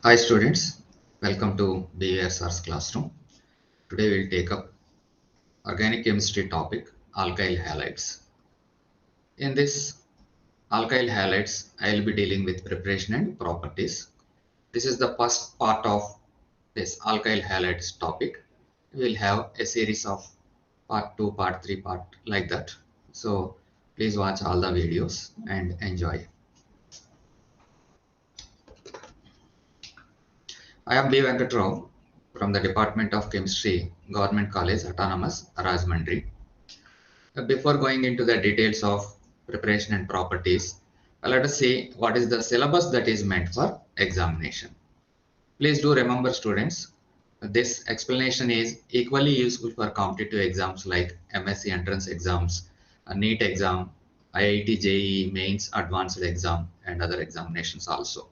Hi students, welcome to BASR's classroom. Today we'll take up organic chemistry topic alkyl halides. In this alkyl halides, I'll be dealing with preparation and properties. This is the first part of this alkyl halides topic. We'll have a series of part 2, part 3, part like that. So please watch all the videos and enjoy. I am B. Venkatrao from the Department of Chemistry, Government College, Autonomous, Rajahmundry. Before going into the details of preparation and properties, let us see what is the syllabus that is meant for examination. Please do remember students, this explanation is equally useful for competitive exams like MSc entrance exams, a NEET exam, IIT JEE mains advanced exam and other examinations also.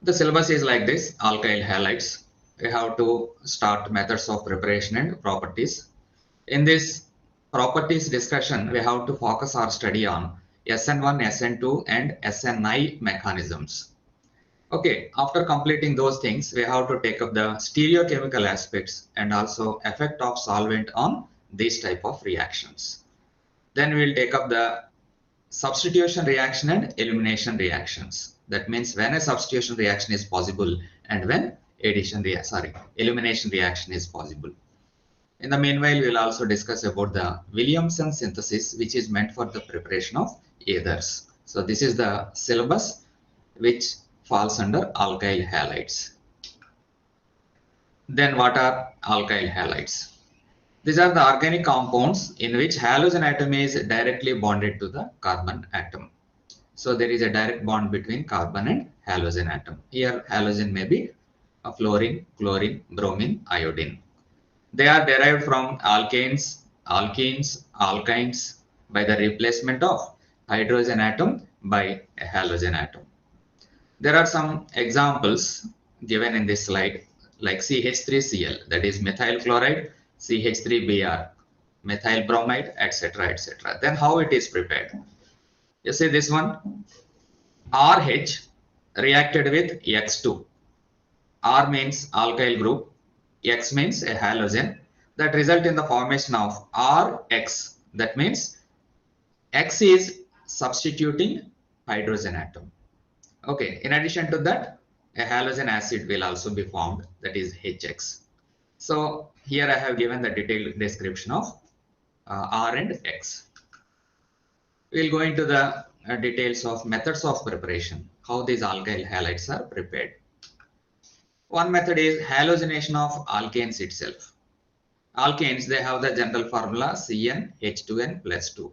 The syllabus is like this, alkyl halides. We have to start methods of preparation and properties. In this properties discussion, we have to focus our study on SN1, SN2 and SNI mechanisms. Okay, after completing those things, we have to take up the stereochemical aspects and also effect of solvent on these type of reactions. Then we will take up the substitution reaction and elimination reactions. That means when a substitution reaction is possible and when elimination reaction is possible. In the meanwhile, we will also discuss about the Williamson synthesis, which is meant for the preparation of ethers. So this is the syllabus which falls under alkyl halides. Then what are alkyl halides? These are the organic compounds in which halogen atom is directly bonded to the carbon atom. So there is a direct bond between carbon and halogen atom. Here halogen may be a fluorine, chlorine, bromine, iodine. They are derived from alkanes, alkenes, alkynes by the replacement of hydrogen atom by a halogen atom. There are some examples given in this slide like CH3Cl, that is methyl chloride, CH3Br, methyl bromide, etc. etc. Then how it is prepared? You see this one, RH reacted with X2. R means alkyl group, X means a halogen, that result in the formation of RX. That means X is substituting hydrogen atom. Okay, in addition to that, a halogen acid will also be formed, that is HX. So here I have given the detailed description of R and X. We'll go into the details of methods of preparation, how these alkyl halides are prepared. One method is halogenation of alkanes itself. Alkanes, they have the general formula CnH2n plus 2.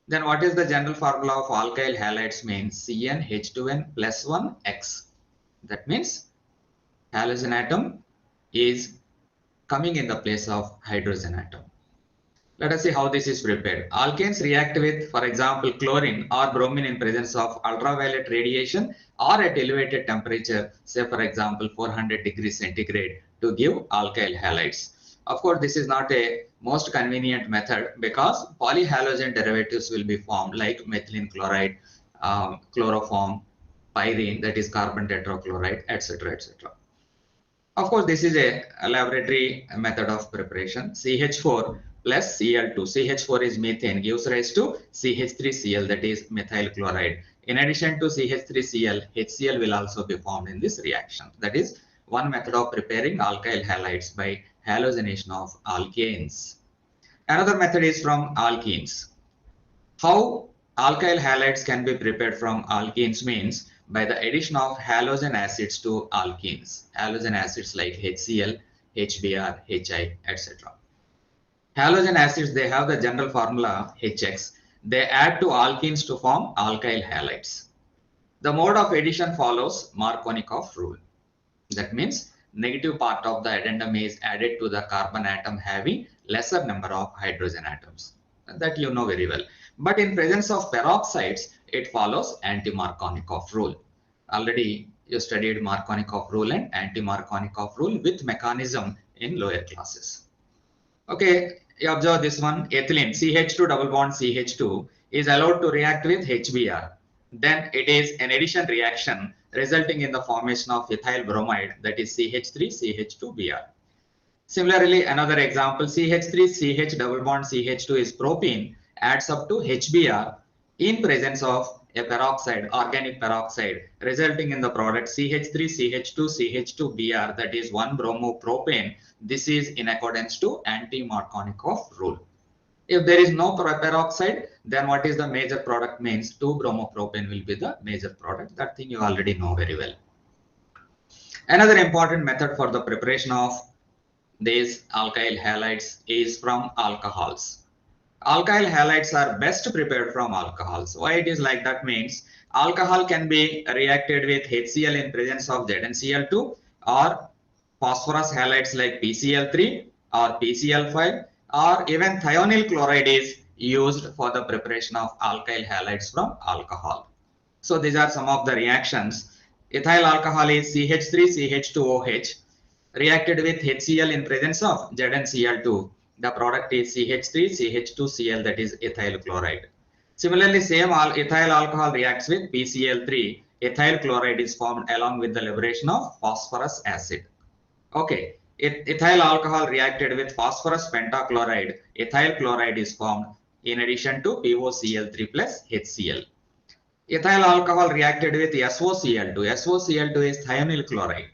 Then what is the general formula of alkyl halides means CnH2n plus 1x. That means halogen atom is coming in the place of hydrogen atom. Let us see how this is prepared. Alkanes react with, for example, chlorine or bromine in presence of ultraviolet radiation or at elevated temperature, say for example 400 degrees centigrade, to give alkyl halides. Of course, this is not a most convenient method because polyhalogen derivatives will be formed like methylene chloride, chloroform, pyrene, that is carbon tetrachloride, etc. etc. Of course, this is a laboratory method of preparation. CH4 plus Cl2. CH4 is methane, gives rise to CH3Cl, that is methyl chloride. In addition to CH3Cl, HCl will also be formed in this reaction. That is one method of preparing alkyl halides by halogenation of alkanes. Another method is from alkenes. How alkyl halides can be prepared from alkenes means by the addition of halogen acids to alkenes. Halogen acids like HCl, HBr, HI, etc. Halogen acids, they have the general formula HX. They add to alkenes to form alkyl halides. The mode of addition follows Markovnikov rule. That means negative part of the addendum is added to the carbon atom having lesser number of hydrogen atoms. That you know very well. But in presence of peroxides, it follows anti-Markovnikov rule. Already you studied Markovnikov rule and anti-Markovnikov rule with mechanism in lower classes. Okay, you observe this one, ethylene, CH2 double bond CH2 is allowed to react with HBr. Then it is an addition reaction resulting in the formation of ethyl bromide, that is CH3CH2Br. Similarly, another example, CH3CH double bond CH2 is propene, adds up to HBr in presence of a peroxide, organic peroxide, resulting in the product CH3CH2CH2Br, that is 1-bromopropane. This is in accordance to anti-Markovnikov rule. If there is no peroxide, then what is the major product means 2-bromopropane will be the major product. That thing you already know very well. Another important method for the preparation of these alkyl halides is from alcohols. Alkyl halides are best prepared from alcohols. Why it is like that means alcohol can be reacted with HCl in presence of ZnCl2 or phosphorus halides like PCl3 or PCl5, or even thionyl chloride is used for the preparation of alkyl halides from alcohol. So these are some of the reactions. Ethyl alcohol is CH3CH2OH reacted with HCl in presence of ZnCl2. The product is CH3CH2Cl, that is ethyl chloride. Similarly, same ethyl alcohol reacts with PCl3. Ethyl chloride is formed along with the liberation of phosphorus acid. Okay, ethyl alcohol reacted with phosphorus pentachloride. Ethyl chloride is formed in addition to POCl3 plus HCl. Ethyl alcohol reacted with SOCl2. SOCl2 is thionyl chloride.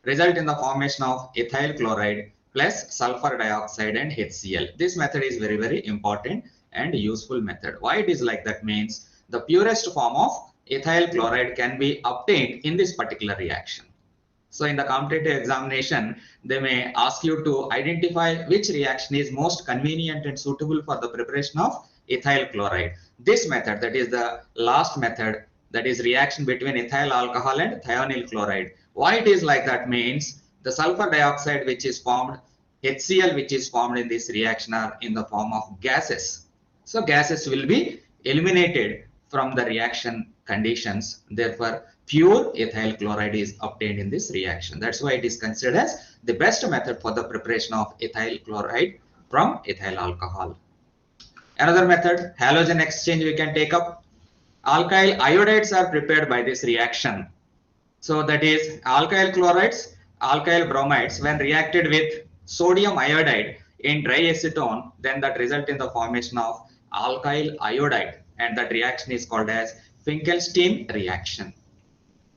Result in the formation of ethyl chloride plus sulfur dioxide and HCl. This method is very, very important and useful method. Why it is like that means the purest form of ethyl chloride can be obtained in this particular reaction. So in the competitive examination, they may ask you to identify which reaction is most convenient and suitable for the preparation of ethyl chloride. This method, that is the last method, that is reaction between ethyl alcohol and thionyl chloride. Why it is like that means the sulfur dioxide which is formed, HCl which is formed in this reaction are in the form of gases. So gases will be eliminated from the reaction conditions. Therefore, pure ethyl chloride is obtained in this reaction. That's why it is considered as the best method for the preparation of ethyl chloride from ethyl alcohol. Another method, halogen exchange, we can take up. Alkyl iodides are prepared by this reaction. So that is alkyl chlorides, alkyl bromides, when reacted with sodium iodide in triacetone, then that result in the formation of alkyl iodide, and that reaction is called as Finkelstein reaction.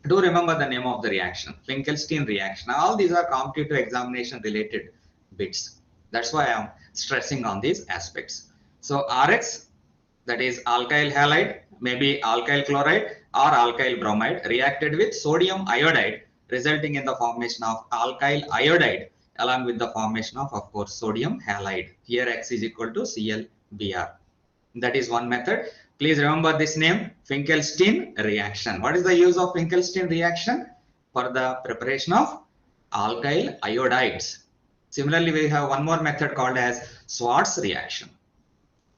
Do remember the name of the reaction, Finkelstein reaction. All these are competitive examination related bits. That's why I am stressing on these aspects. So RX, that is alkyl halide, maybe alkyl chloride or alkyl bromide reacted with sodium iodide, resulting in the formation of alkyl iodide along with the formation of course, sodium halide. Here X is equal to ClBr. That is one method. Please remember this name, Finkelstein reaction. What is the use of Finkelstein reaction? For the preparation of alkyl iodides. Similarly, we have one more method called as Schwarz reaction.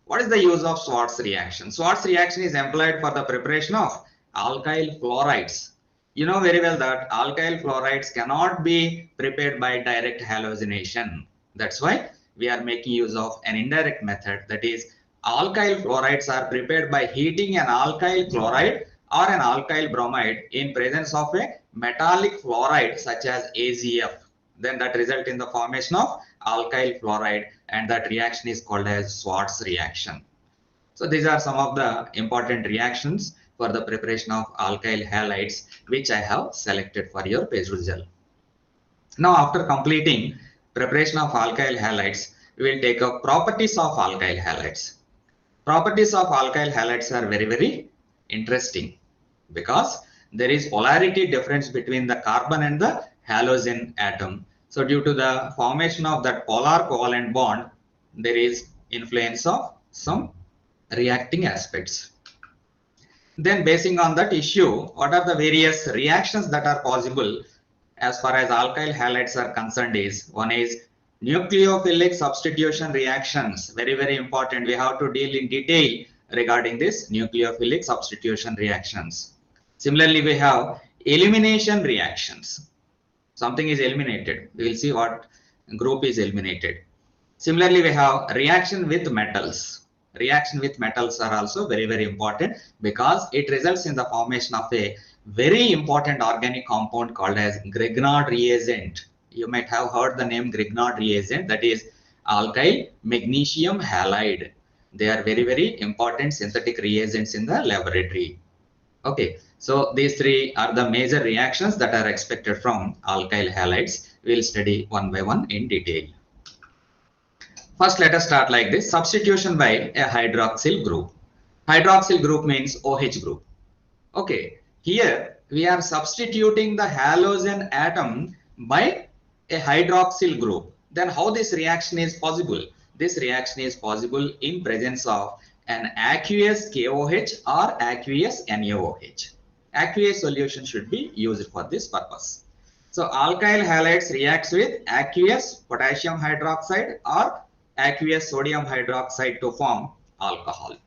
What is the use of Schwarz reaction? Schwarz reaction is employed for the preparation of alkyl fluorides. You know very well that alkyl fluorides cannot be prepared by direct halogenation. That's why we are making use of an indirect method, that is alkyl fluorides are prepared by heating an alkyl chloride or an alkyl bromide in presence of a metallic fluoride such as AgF. Then that result in the formation of alkyl fluoride, and that reaction is called as Schwarz reaction. So these are some of the important reactions for the preparation of alkyl halides which I have selected for your page result. Now after completing preparation of alkyl halides, we will take up properties of alkyl halides. Properties of alkyl halides are very, very interesting because there is polarity difference between the carbon and the halogen atom. So due to the formation of that polar covalent bond, there is influence of some reacting aspects. Then basing on that issue, what are the various reactions that are possible as far as alkyl halides are concerned is, one is nucleophilic substitution reactions. Very, very important. We have to deal in detail regarding this nucleophilic substitution reactions. Similarly, we have elimination reactions. Something is eliminated. We will see what group is eliminated. Similarly, we have reaction with metals. Reaction with metals are also very, very important because it results in the formation of a very important organic compound called as Grignard reagent. You might have heard the name Grignard reagent, that is alkyl magnesium halide. They are very, very important synthetic reagents in the laboratory. Okay, so these three are the major reactions that are expected from alkyl halides. We'll study one by one in detail. First, let us start like this. Substitution by a hydroxyl group. Hydroxyl group means OH group. Okay, here we are substituting the halogen atom by a hydroxyl group. Then how this reaction is possible? This reaction is possible in presence of an aqueous KOH or aqueous NaOH. Aqueous solution should be used for this purpose. So alkyl halides reacts with aqueous potassium hydroxide or aqueous sodium hydroxide to form alcohol.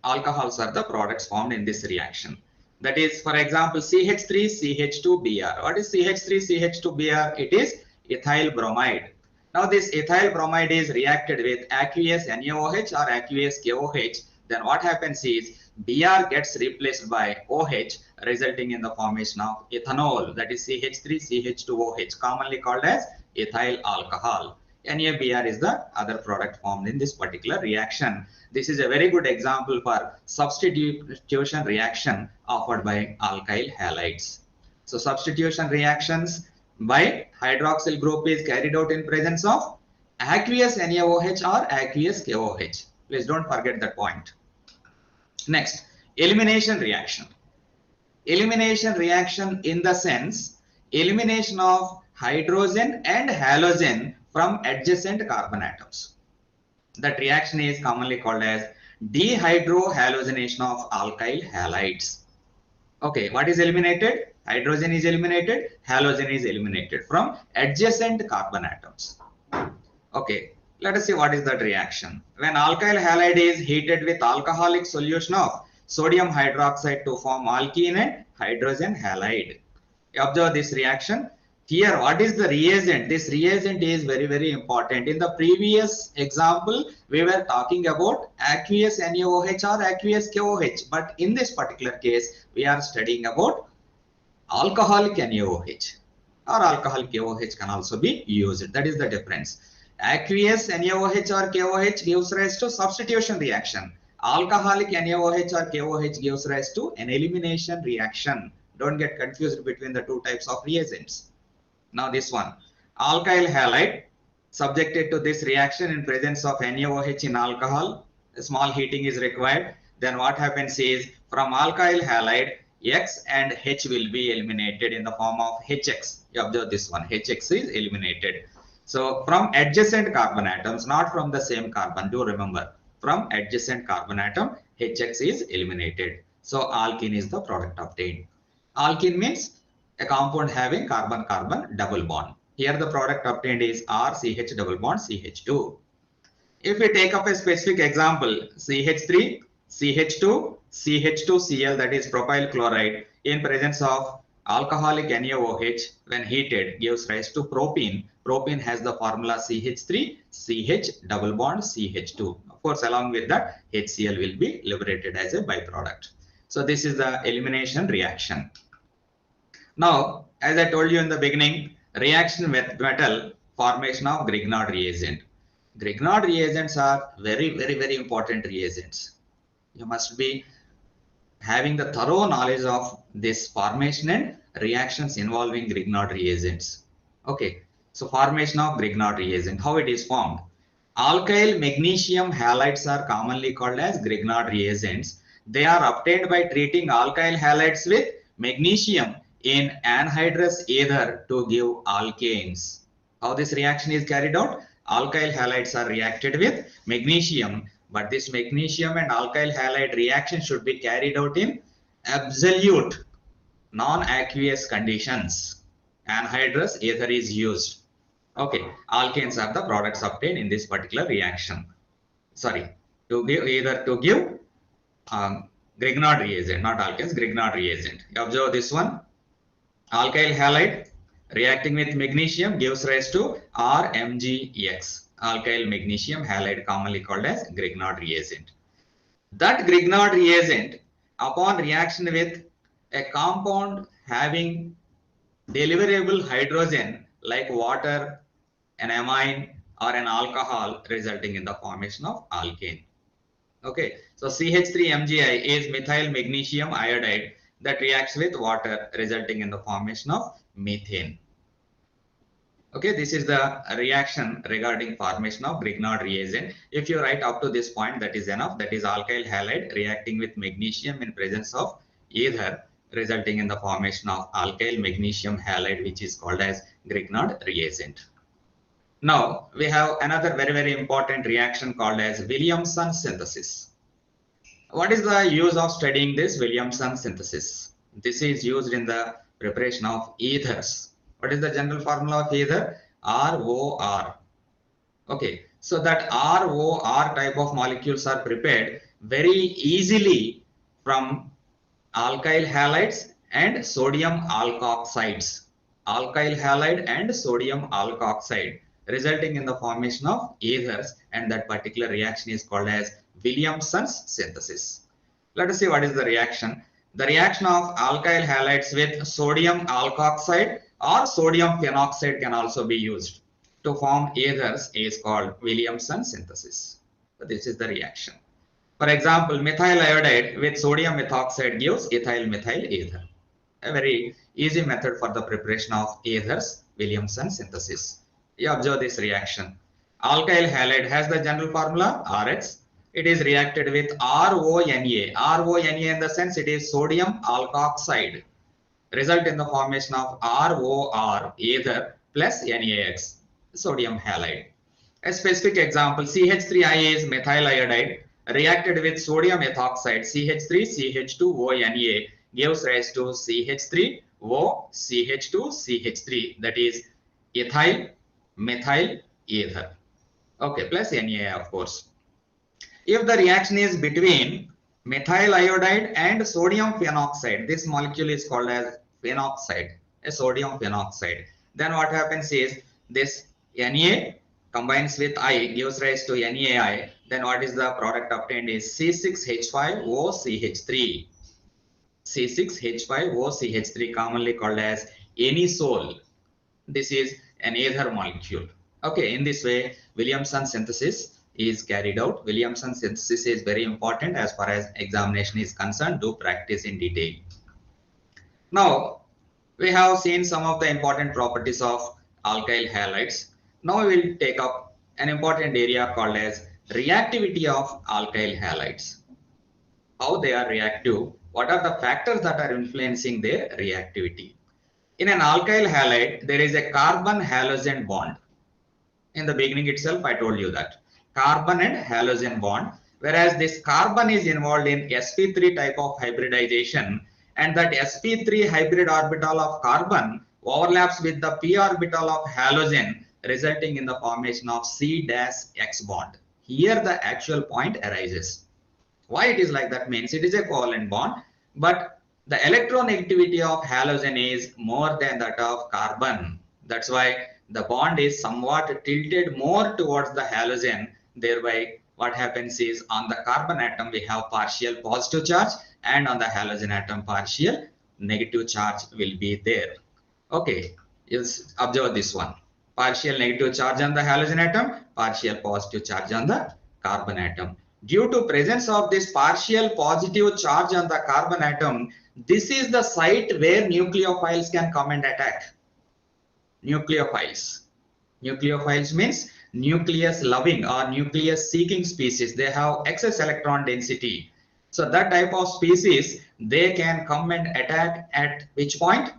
Alcohols are the products formed in this reaction. That is, for example, CH3CH2Br. What is CH3CH2Br? It is ethyl bromide. Now this ethyl bromide is reacted with aqueous NaOH or aqueous KOH. Then what happens is Br gets replaced by OH, resulting in the formation of ethanol, that is CH3CH2OH, commonly called as ethyl alcohol. NaBr is the other product formed in this particular reaction. This is a very good example for substitution reaction offered by alkyl halides. So substitution reactions by hydroxyl group is carried out in presence of aqueous NaOH or aqueous KOH. Please don't forget that point. Next, elimination reaction. Elimination reaction in the sense elimination of hydrogen and halogen from adjacent carbon atoms. That reaction is commonly called as dehydrohalogenation of alkyl halides. Okay, what is eliminated? Hydrogen is eliminated, halogen is eliminated from adjacent carbon atoms. Okay, let us see what is that reaction. When alkyl halide is heated with alcoholic solution of sodium hydroxide to form alkene and hydrogen halide. Observe this reaction. Here, what is the reagent? This reagent is very, very important. In the previous example, we were talking about aqueous NaOH or aqueous KOH. But in this particular case, we are studying about alcoholic NaOH or alcohol KOH can also be used. That is the difference. Aqueous NaOH or KOH gives rise to substitution reaction. Alcoholic NaOH or KOH gives rise to an elimination reaction. Don't get confused between the two types of reagents. Now this one, alkyl halide subjected to this reaction in presence of NaOH in alcohol, a small heating is required. Then what happens is from alkyl halide, X and H will be eliminated in the form of HX. You observe this one, HX is eliminated. So from adjacent carbon atoms, not from the same carbon, do remember, from adjacent carbon atom, HX is eliminated. So alkene is the product obtained. Alkene means a compound having carbon-carbon double bond. Here the product obtained is RCH double bond CH2. If we take up a specific example, CH3, CH2, CH2Cl, that is propyl chloride, in presence of alcoholic NaOH when heated gives rise to propene. Propene has the formula CH3, CH double bond CH2. Of course, along with that, HCl will be liberated as a byproduct. So this is the elimination reaction. Now, as I told you in the beginning, reaction with metal, formation of Grignard reagent. Grignard reagents are very, very, very important reagents. You must be having the thorough knowledge of this formation and reactions involving Grignard reagents. Okay, so formation of Grignard reagent, how it is formed. Alkyl magnesium halides are commonly called as Grignard reagents. They are obtained by treating alkyl halides with magnesium in anhydrous ether to give alkanes. How this reaction is carried out? Alkyl halides are reacted with magnesium, but this magnesium and alkyl halide reaction should be carried out in absolute non-aqueous conditions. Anhydrous ether is used. Okay, alkanes are the products obtained in this particular reaction. Sorry, to give Grignard reagent, not alkanes, Grignard reagent. You observe this one. Alkyl halide reacting with magnesium gives rise to RMgX, alkyl magnesium halide, commonly called as Grignard reagent. That Grignard reagent, upon reaction with a compound having deliverable hydrogen like water, an amine, or an alcohol, resulting in the formation of alkane. Okay, so CH3MgI is methyl magnesium iodide that reacts with water, resulting in the formation of methane. Okay, this is the reaction regarding formation of Grignard reagent. If you write up to this point, that is enough. That is alkyl halide reacting with magnesium in presence of ether, resulting in the formation of alkyl magnesium halide, which is called as Grignard reagent. Now, we have another very important reaction called as Williamson synthesis. What is the use of studying this Williamson synthesis? This is used in the preparation of ethers. What is the general formula of ether? ROR. Okay, so that ROR type of molecules are prepared very easily from alkyl halides and sodium alkoxides. Alkyl halide and sodium alkoxide, resulting in the formation of ethers, and that particular reaction is called as Williamson's synthesis. Let us see what is the reaction. The reaction of alkyl halides with sodium alkoxide or sodium phenoxide can also be used to form ethers is called Williamson synthesis. So this is the reaction. For example, methyl iodide with sodium methoxide gives ethyl methyl ether. A very easy method for the preparation of ethers, Williamson synthesis. You observe this reaction. Alkyl halide has the general formula RH. It is reacted with RONA. RONA in the sense it is sodium alkoxide. Result in the formation of ROR ether plus NaX, sodium halide. A specific example, CH3I is methyl iodide reacted with sodium methoxide CH3CH2ONA gives rise to CH3O CH2CH3, that is ethyl methyl ether. Okay, plus Na of course. If the reaction is between methyl iodide and sodium phenoxide, this molecule is called as phenoxide, a sodium phenoxide. Then what happens is this Na combines with I gives rise to NaI. Then what is the product obtained is C6H5OCH3. C6H5OCH3, commonly called as anisole. This is an ether molecule. Okay, in this way, Williamson synthesis is carried out. Williamson synthesis is very important as far as examination is concerned. Do practice in detail. Now, we have seen some of the important properties of alkyl halides. Now we will take up an important area called as reactivity of alkyl halides. How they are reactive, what are the factors that are influencing their reactivity. In an alkyl halide, there is a carbon-halogen bond. In the beginning itself, I told you that. Carbon and halogen bond, whereas this carbon is involved in sp3 type of hybridization, and that sp3 hybrid orbital of carbon overlaps with the p orbital of halogen, resulting in the formation of C-X bond. Here the actual point arises. Why it is like that means it is a covalent bond, but the electronegativity of halogen is more than that of carbon. That's why the bond is somewhat tilted more towards the halogen. Thereby what happens is on the carbon atom we have partial positive charge, and on the halogen atom partial negative charge will be there. Okay, just observe this one. Partial negative charge on the halogen atom, partial positive charge on the carbon atom. Due to presence of this partial positive charge on the carbon atom, this is the site where nucleophiles can come and attack. Nucleophiles. Nucleophiles means nucleus loving or nucleus seeking species. They have excess electron density. So that type of species, they can come and attack at which point?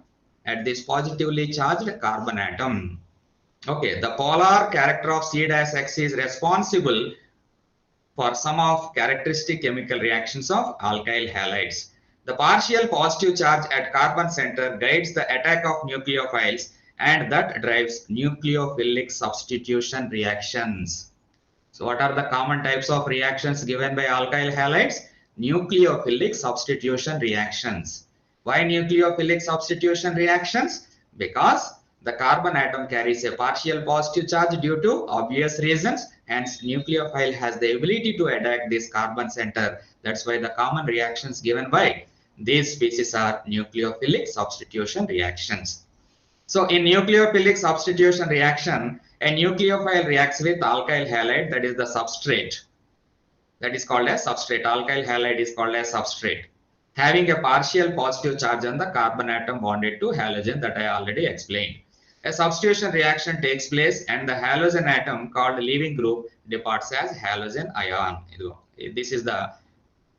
At this positively charged carbon atom. Okay, the polar character of C-X is responsible for some of characteristic chemical reactions of alkyl halides. The partial positive charge at carbon center guides the attack of nucleophiles, and that drives nucleophilic substitution reactions. So what are the common types of reactions given by alkyl halides? Nucleophilic substitution reactions. Why nucleophilic substitution reactions? Because the carbon atom carries a partial positive charge due to obvious reasons. Hence, nucleophile has the ability to attack this carbon center. That's why the common reactions given by These species are nucleophilic substitution reactions. So in nucleophilic substitution reaction, a nucleophile reacts with alkyl halide, that is the substrate. That is called as substrate. Alkyl halide is called as substrate, having a partial positive charge on the carbon atom bonded to halogen that I already explained. A substitution reaction takes place and the halogen atom called leaving group departs as halogen ion. This is the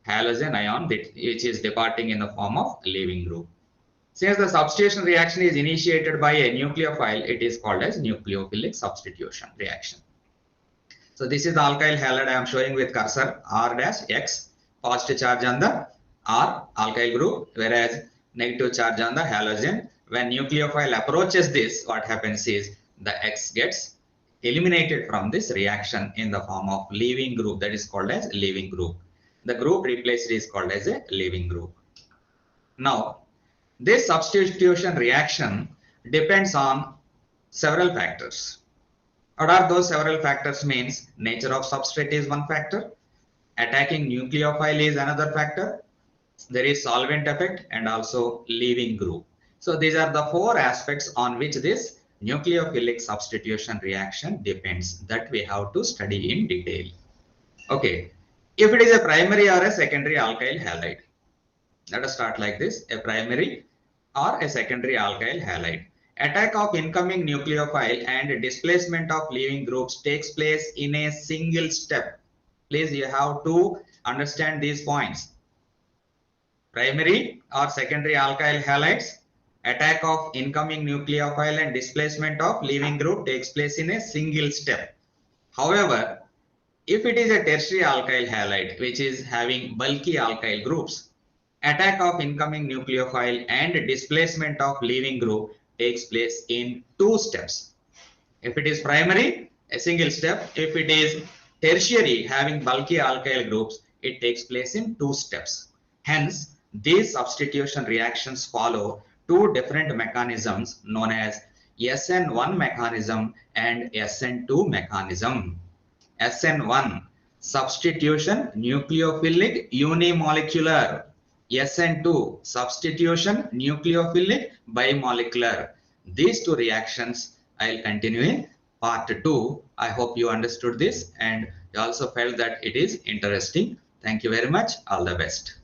halogen ion which is departing in the form of leaving group. Since the substitution reaction is initiated by a nucleophile, it is called as nucleophilic substitution reaction. So this is the alkyl halide I am showing with cursor R-X, positive charge on the R alkyl group, whereas negative charge on the halogen. When nucleophile approaches this, what happens is the X gets eliminated from this reaction in the form of leaving group, that is called as leaving group. The group replaced is called as a leaving group. Now, this substitution reaction depends on several factors. What are those several factors? Means nature of substrate is one factor, attacking nucleophile is another factor, there is solvent effect and also leaving group. So these are the four aspects on which this nucleophilic substitution reaction depends, that we have to study in detail. Okay, if it is a primary or a secondary alkyl halide, let us start like this: a primary or a secondary alkyl halide. Attack of incoming nucleophile and displacement of leaving groups takes place in a single step. Please, you have to understand these points. Primary or secondary alkyl halides, attack of incoming nucleophile and displacement of leaving group takes place in a single step. However, if it is a tertiary alkyl halide which is having bulky alkyl groups, attack of incoming nucleophile and displacement of leaving group takes place in two steps. If it is primary, a single step. If it is tertiary having bulky alkyl groups, it takes place in two steps. Hence, these substitution reactions follow two different mechanisms known as SN1 mechanism and SN2 mechanism. SN1, substitution nucleophilic unimolecular. SN2, substitution nucleophilic bimolecular. These two reactions I will continue in part 2. I hope you understood this and you also felt that it is interesting. Thank you very much. All the best.